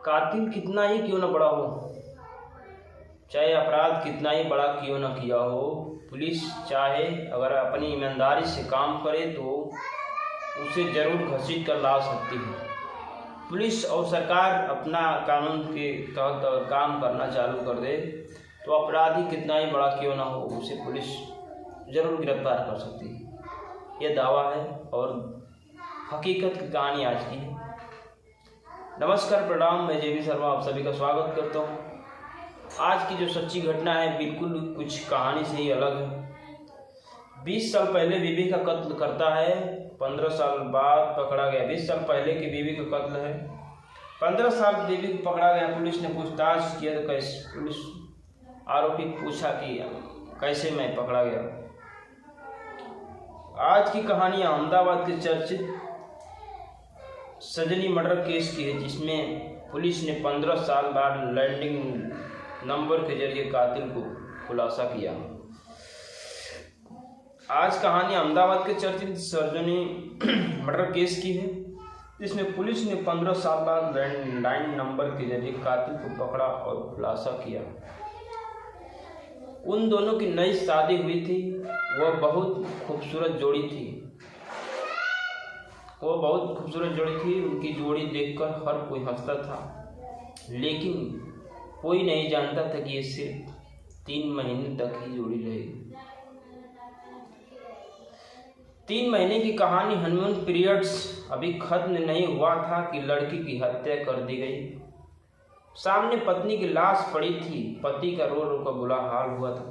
कातिल कितना ही क्यों न बड़ा हो, चाहे अपराध कितना ही बड़ा क्यों न किया हो, पुलिस चाहे अगर अपनी ईमानदारी से काम करे तो उसे जरूर घसीट कर ला सकती है। पुलिस और सरकार अपना कानून के तहत काम करना चालू कर दे तो अपराधी कितना ही बड़ा क्यों ना हो उसे पुलिस जरूर गिरफ्तार कर सकती है। यह दावा है और हकीकत की कहानी आज की है। नमस्कार, प्रणाम, मैं जेबी शर्मा आप सभी का स्वागत करता हूँ। आज की जो सच्ची घटना है बिल्कुल कुछ कहानी से ही अलग है। 20 साल पहले बीवी का कत्ल करता है, 15 साल बाद पकड़ा गया। 20 साल पहले की बीवी का कत्ल है, 15 साल बीवी को पकड़ा गया। पुलिस ने पूछताछ किया तो कैसे पुलिस आरोपी पूछा कि कैसे मैं पकड़ा गया। आज की कहानी अहमदाबाद के चर्चित सजनी मर्डर केस की है, जिसमें पुलिस ने 15 साल बाद लैंडिंग नंबर के जरिए कातिल को खुलासा किया। आज कहानी अहमदाबाद के चर्चित सजनी मर्डर केस की है, जिसमें पुलिस ने 15 साल बाद लैंडिंग नंबर के जरिए कातिल को पकड़ा और खुलासा किया। उन दोनों की नई शादी हुई थी। वह बहुत खूबसूरत जोड़ी थी। उनकी जोड़ी देखकर हर कोई हंसता था, लेकिन कोई नहीं जानता था कि ये सिर्फ 3 महीने तक ही जोड़ी रहेगी। 3 महीने की कहानी हनीमून पीरियड्स अभी खत्म नहीं हुआ था कि लड़की की हत्या कर दी गई। सामने पत्नी की लाश पड़ी थी। पति का रो रो कर बुरा हाल हुआ था।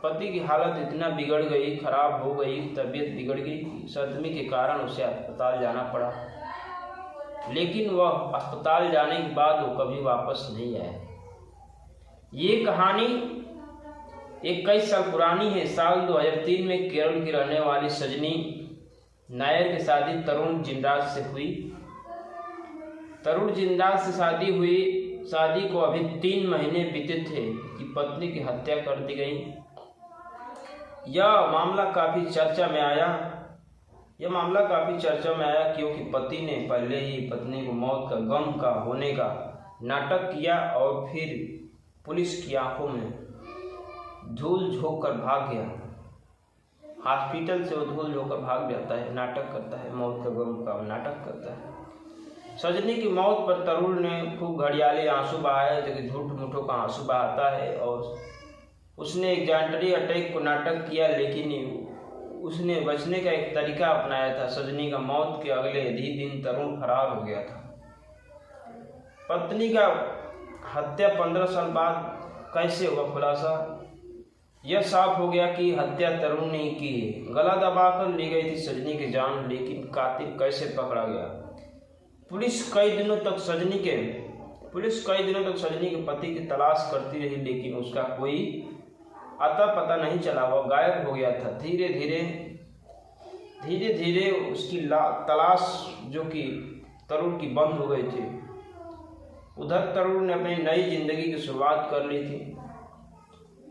पति की हालत इतना बिगड़ गई, खराब हो गई, तबीयत बिगड़ गई। सदमे के कारण उसे अस्पताल जाना पड़ा, लेकिन वह अस्पताल जाने के बाद वो कभी वापस नहीं आया। ये कहानी 21 साल पुरानी है। साल 2003 में केरल की रहने वाली सजनी नायर की शादी तरुण जिंदाल से हुई। शादी को अभी 3 महीने बीते थे कि पत्नी की हत्या कर दी गई। यह मामला काफ़ी चर्चा में आया क्योंकि पति ने पहले ही पत्नी को मौत का गम का होने का नाटक किया और फिर पुलिस की आंखों में धूल झोंक कर भाग गया। हॉस्पिटल से वो धूल झोंक कर भाग जाता है, नाटक करता है, मौत का गम का नाटक करता है। सजनी की मौत पर तरुण ने खूब घड़ियाले आंसू बहाए, लेकिन झूठ मूठों का आंसू बहाता है। और उसने एक जॉन्टरी अटैक को नाटक किया, लेकिन उसने बचने का एक तरीका अपनाया था। सजनी का मौत के अगले ही दिन तरुण फरार हो गया था। पत्नी का हत्या 15 साल बाद कैसे हुआ खुलासा? यह साफ हो गया कि हत्या तरुण ने की है। गला दबाकर ली गई थी सजनी की जान, लेकिन कातिल कैसे पकड़ा गया? पुलिस कई दिनों तक सजनी के पति की तलाश करती रही, लेकिन उसका कोई अता पता नहीं चला। वह गायब हो गया था। धीरे धीरे उसकी तलाश जो कि तरुण की बंद हो गई थी। उधर तरुण ने अपनी नई जिंदगी की शुरुआत कर ली थी।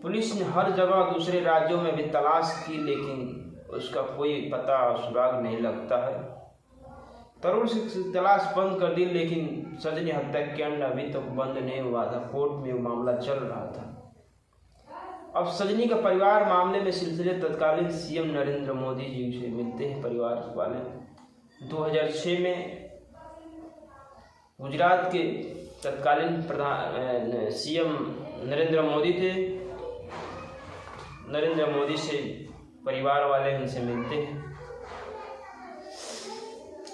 पुलिस ने हर जगह दूसरे राज्यों में भी तलाश की, लेकिन उसका कोई पता सुराग नहीं लगता है। तरुण से तलाश बंद कर दी, लेकिन सजनी हत्याकांड अभी तक बंद नहीं हुआ था। कोर्ट में वो मामला चल रहा था। अब सजनी का परिवार मामले में सिलसिले तत्कालीन सीएम नरेंद्र मोदी जी से मिलते हैं। परिवार वाले 2006 में गुजरात के तत्कालीन प्रधान सीएम नरेंद्र मोदी थे। नरेंद्र मोदी से परिवार वाले उनसे मिलते हैं।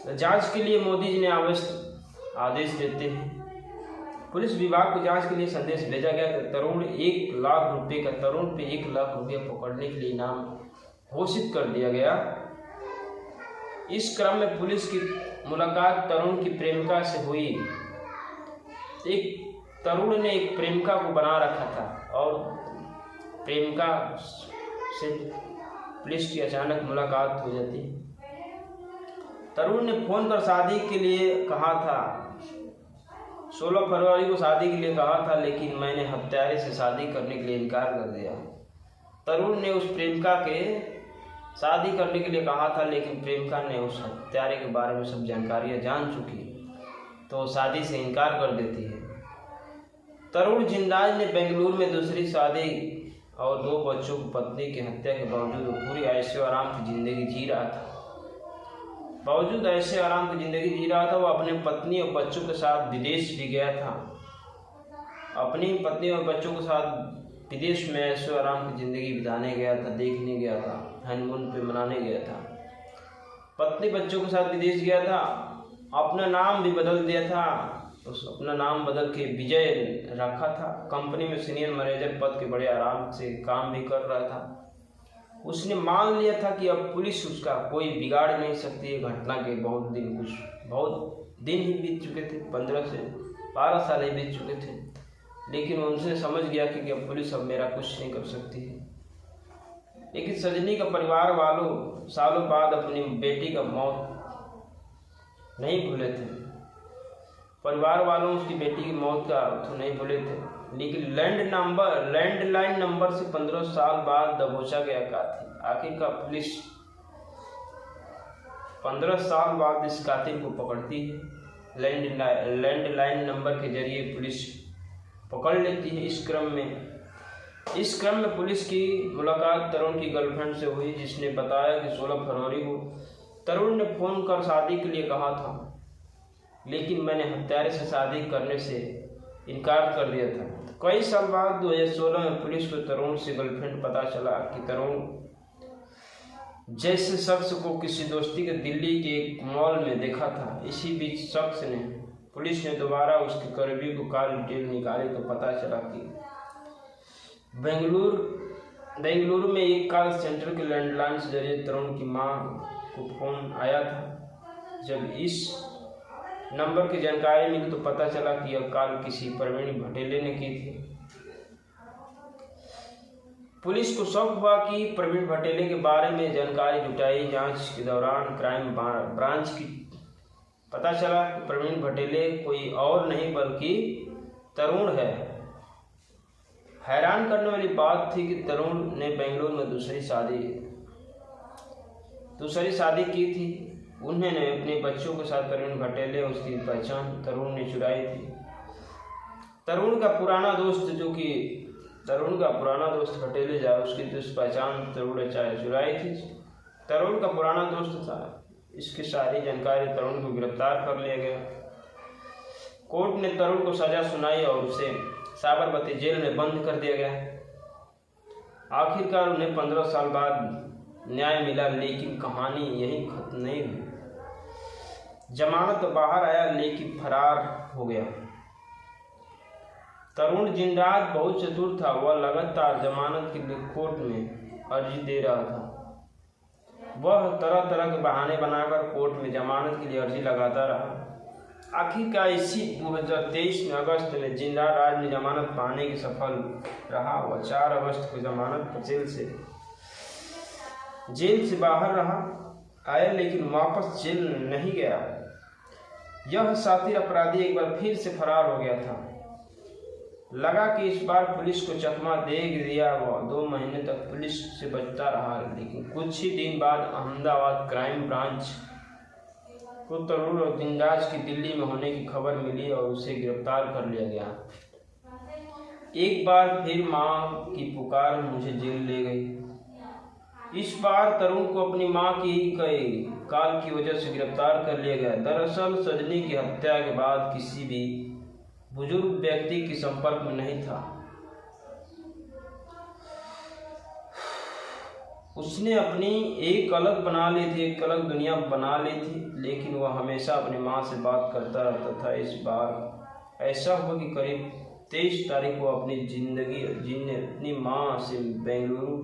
जांच के लिए मोदी जी ने आवश्यक आदेश देते हैं। पुलिस विभाग को जांच के लिए संदेश भेजा गया। तरुण पे 1 लाख रुपये पकड़ने के लिए इनाम घोषित कर दिया गया। इस क्रम में पुलिस की मुलाकात तरुण की प्रेमिका से हुई। तरुण ने एक प्रेमिका को बना रखा था और प्रेमिका से पुलिस की अचानक मुलाकात हो जाती है। तरुण ने फोन पर शादी के लिए कहा था। 16 फरवरी को शादी के लिए कहा था, लेकिन मैंने हत्यारे से शादी करने के लिए इनकार कर दिया। तरुण ने उस प्रेमिका के शादी करने के लिए कहा था, लेकिन प्रेमिका ने उस हत्यारे के बारे में सब जानकारियां जान चुकी। तो शादी से इनकार कर देती है। तरुण जिंदाल ने बेंगलुरु में दूसरी शादी और 2 बच्चों की पत्नी की हत्या के बावजूद वो पूरी ऐशो आराम की जिंदगी जी रहा था। वो अपने पत्नी और बच्चों के साथ विदेश भी गया था। अपनी पत्नी और बच्चों के साथ विदेश में ऐशो आराम की जिंदगी बिताने गया था, देखने गया था, हनीमून पे मनाने गया था। पत्नी बच्चों के साथ विदेश गया था। अपना नाम भी बदल दिया था। अपना नाम बदल के विजय रखा था। कंपनी में सीनियर मैनेजर पद के बड़े आराम से काम भी कर रहा था। उसने मान लिया था कि अब पुलिस उसका कोई बिगाड़ नहीं सकती है। घटना के बहुत दिन ही बीत चुके थे, 15 से 12 साल ही बीत चुके थे, लेकिन उनसे समझ गया कि अब पुलिस अब मेरा कुछ नहीं कर सकती है। लेकिन सजनी का परिवार वालों सालों बाद अपनी बेटी का मौत नहीं भूले थे। परिवार वालों उसकी बेटी की मौत का तो नहीं भूले थे, लेकिन लैंडलाइन नंबर से 15 साल बाद दबोचा गया कातिल। आखिरकार पुलिस 15 साल बाद इस कातिल को पकड़ती है। लैंडलाइन नंबर के जरिए पुलिस पकड़ लेती है। इस क्रम में पुलिस की मुलाकात तरुण की गर्लफ्रेंड से हुई, जिसने बताया कि 16 फरवरी को तरुण ने फोन कर शादी के लिए कहा था, लेकिन मैंने हत्यारे से शादी करने से इनकार कर दिया था। कई साल बाद 2016 में पुलिस को तरुण से गर्लफ्रेंड पता चला कि तरुण जैसे शख्स को किसी दोस्ती के दिल्ली के एक मॉल में देखा था। इसी बीच पुलिस ने दोबारा उसके करीबी को कॉल डिटेल निकाली तो पता चला कि बेंगलुरु में एक कॉल सेंटर के लैंडलाइन से जरिए तरुण की मां को फोन आया था। जब इस नंबर की जानकारी मिली तो पता चला कि यह कॉल किसी प्रवीण भटेले ने की थी। पुलिस को शक हुआ कि प्रवीण भटेले के बारे में जानकारी जुटाई। जांच के दौरान क्राइम ब्रांच की पता चला कि प्रवीण भटेले कोई और नहीं बल्कि तरुण है। हैरान करने वाली बात थी कि तरुण ने बेंगलुरु में दूसरी शादी की थी। उन्होंने अपने बच्चों के साथ प्रवीण भटेले उसकी पहचान तरुण ने चुराई थी। तरुण का पुराना दोस्त भटेले जा उसकी पहचान तरुण ने चुराई थी। तरुण का पुराना दोस्त था। इसकी सारी जानकारी तरुण को गिरफ्तार कर लिया गया। कोर्ट ने तरुण को सजा सुनाई और उसे साबरमती जेल में बंद कर दिया गया। आखिरकार उन्हें 15 साल बाद न्याय मिला, लेकिन कहानी यहीं खत्म नहीं हुई। जमानत तो बाहर आया लेकिन फरार हो गया। तरुण जिंदाल बहुत चतुर था। वह लगातार जमानत के लिए कोर्ट में अर्जी दे रहा था। वह तरह तरह के बहाने बनाकर कोर्ट में जमानत के लिए अर्जी लगाता रहा। आखिरकार इसी 2023 में अगस्त में जिंदाल राज ने जमानत पाने की सफल रहा। वह 4 अगस्त को जमानत पर जेल से बाहर आया, लेकिन वापस जेल नहीं गया। यह शातिर अपराधी एक बार फिर से फरार हो गया था। लगा कि इस बार पुलिस को चकमा दे दिया। वह 2 महीने तक पुलिस से बचता रहा, लेकिन कुछ ही दिन बाद अहमदाबाद क्राइम ब्रांच को तरुण और जिंदाल की दिल्ली में होने की खबर मिली और उसे गिरफ्तार कर लिया गया। एक बार फिर मां की पुकार मुझे जेल ले गई। इस बार तरुण को अपनी मां की कई कॉल की वजह से गिरफ्तार कर लिया गया। दरअसल सजनी की हत्या के बाद किसी भी बुजुर्ग व्यक्ति के संपर्क में नहीं था। उसने अपनी एक अलग दुनिया बना ली थी, लेकिन वह हमेशा अपनी मां से बात करता रहता था। इस बार ऐसा हुआ कि करीब 23 तारीख को अपनी मां से बेंगलुरु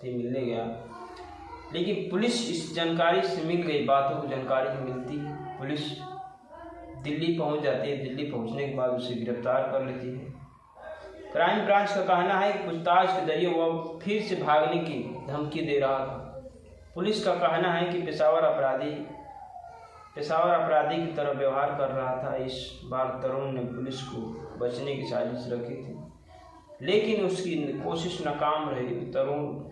से मिलने गया, लेकिन पुलिस इस जानकारी से मिल गई। बातों को जानकारी मिलती है, पुलिस दिल्ली पहुंच जाती है। दिल्ली पहुंचने के बाद उसे गिरफ्तार कर लेती है। क्राइम ब्रांच का कहना है कि पूछताछ के जरिए वह फिर से भागने की धमकी दे रहा था। पुलिस का कहना है कि पेशावर अपराधी की तरह व्यवहार कर रहा था। इस बार तरुण ने पुलिस को बचने की साजिश रखी थी, लेकिन उसकी कोशिश नाकाम रही। तरुण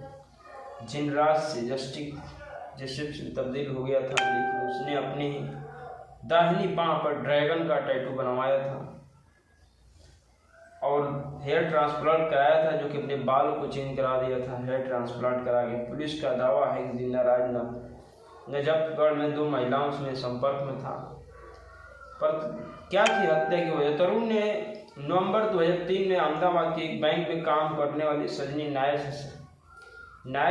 जिनराज से जस्टिस में तब्दील हो गया था, लेकिन उसने अपने दाहिनी बांह पर ड्रैगन का टैटू बनवाया था और हेयर ट्रांसप्लांट कराया था, जो कि अपने बालों को चेंज करा दिया था हेयर ट्रांसप्लांट करा के। पुलिस का दावा है कि जिंदा राज नजफगढ़ में 2 महिलाओं से संपर्क में था। पर क्या थी हत्या की वजह? तरुण ने नवंबर 2003 में अहमदाबाद के एक बैंक में काम करने वाली सजनी नायर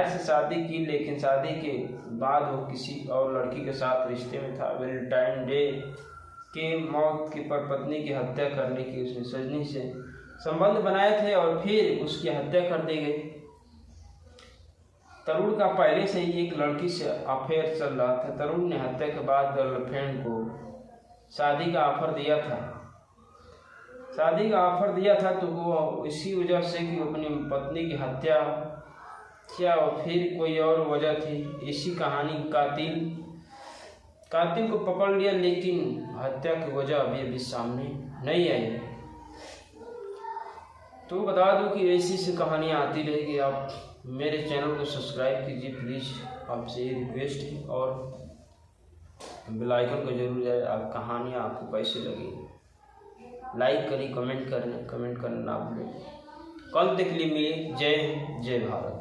से शादी की, लेकिन शादी के बाद वो किसी और लड़की के साथ रिश्ते में था। वैलेंटाइन डे के मौत के पर पत्नी की हत्या करने की उसने सजनी से संबंध बनाए थे और फिर उसकी हत्या कर दी गई। तरुण का पहले से ही एक लड़की से अफेयर चल रहा था। तरुण ने हत्या के बाद गर्लफ्रेंड को शादी का ऑफर दिया था तो वो इसी वजह से कि अपनी पत्नी की हत्या क्या और फिर कोई और वजह थी। इसी कहानी कातिल को पकड़ लिया, लेकिन हत्या की वजह अभी सामने नहीं आई। तो बता दूं कि ऐसी कहानियाँ आती रहेगी। आप मेरे चैनल को सब्सक्राइब कीजिए प्लीज़, आपसे ये रिक्वेस्ट है, और बेल आइकन को जरूर जाए। कहानियाँ आपको कैसे लगी लाइक करिए, कमेंट करना ना भूलें। कल तक के लिए मिले। जय हिंद, जय भारत।